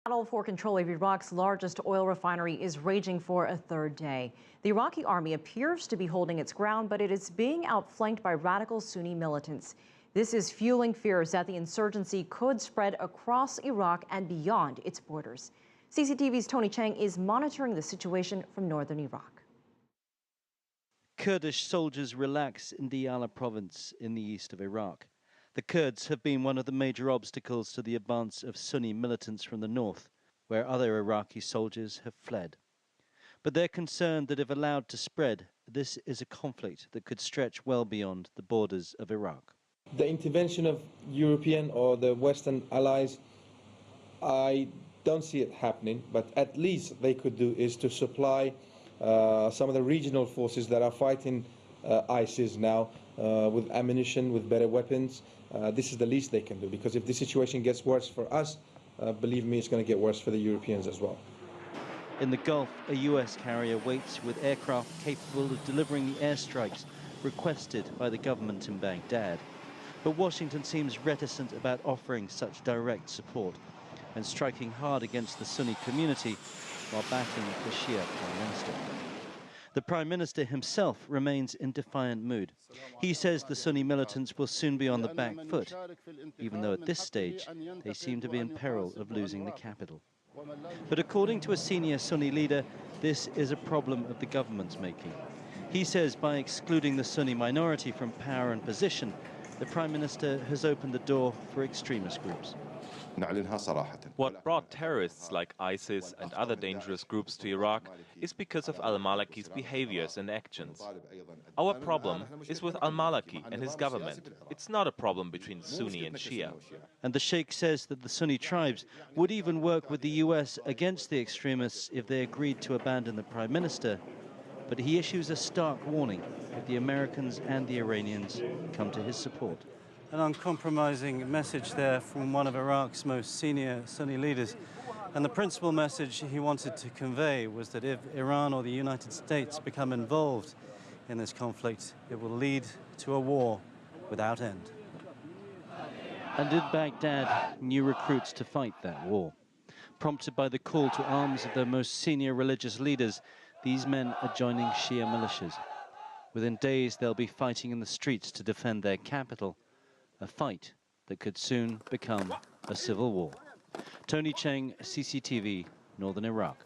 The battle for control of Iraq's largest oil refinery is raging for a third day. The Iraqi army appears to be holding its ground, but it is being outflanked by radical Sunni militants. This is fueling fears that the insurgency could spread across Iraq and beyond its borders. CCTV's Tony Cheng is monitoring the situation from northern Iraq. Kurdish soldiers relax in Diyala province in the east of Iraq. The Kurds have been one of the major obstacles to the advance of Sunni militants from the north, where other Iraqi soldiers have fled. But they're concerned that if allowed to spread, this is a conflict that could stretch well beyond the borders of Iraq. The intervention of European or the Western allies, I don't see it happening, but at least they could do is to supply some of the regional forces that are fighting ISIS now with ammunition, with better weapons. This is the least they can do, because if the situation gets worse for us, believe me, it's going to get worse for the Europeans as well. In the Gulf, a US carrier waits with aircraft capable of delivering the airstrikes requested by the government in Baghdad. But Washington seems reticent about offering such direct support and striking hard against the Sunni community while backing the Shia Prime Minister. The Prime Minister himself remains in defiant mood. He says the Sunni militants will soon be on the back foot, even though at this stage they seem to be in peril of losing the capital. But according to a senior Sunni leader, this is a problem of the government's making. He says by excluding the Sunni minority from power and position, the Prime Minister has opened the door for extremist groups. What brought terrorists like ISIS and other dangerous groups to Iraq is because of al-Maliki's behaviors and actions. Our problem is with al-Maliki and his government. It's not a problem between Sunni and Shia. And the Sheikh says that the Sunni tribes would even work with the US against the extremists if they agreed to abandon the Prime Minister. But he issues a stark warning if the Americans and the Iranians come to his support. An uncompromising message there from one of Iraq's most senior Sunni leaders. And the principal message he wanted to convey was that if Iran or the United States become involved in this conflict, it will lead to a war without end. And in Baghdad, new recruits to fight that war. Prompted by the call to arms of their most senior religious leaders, these men are joining Shia militias. Within days, they'll be fighting in the streets to defend their capital, a fight that could soon become a civil war. Tony Cheng, CCTV, Northern Iraq.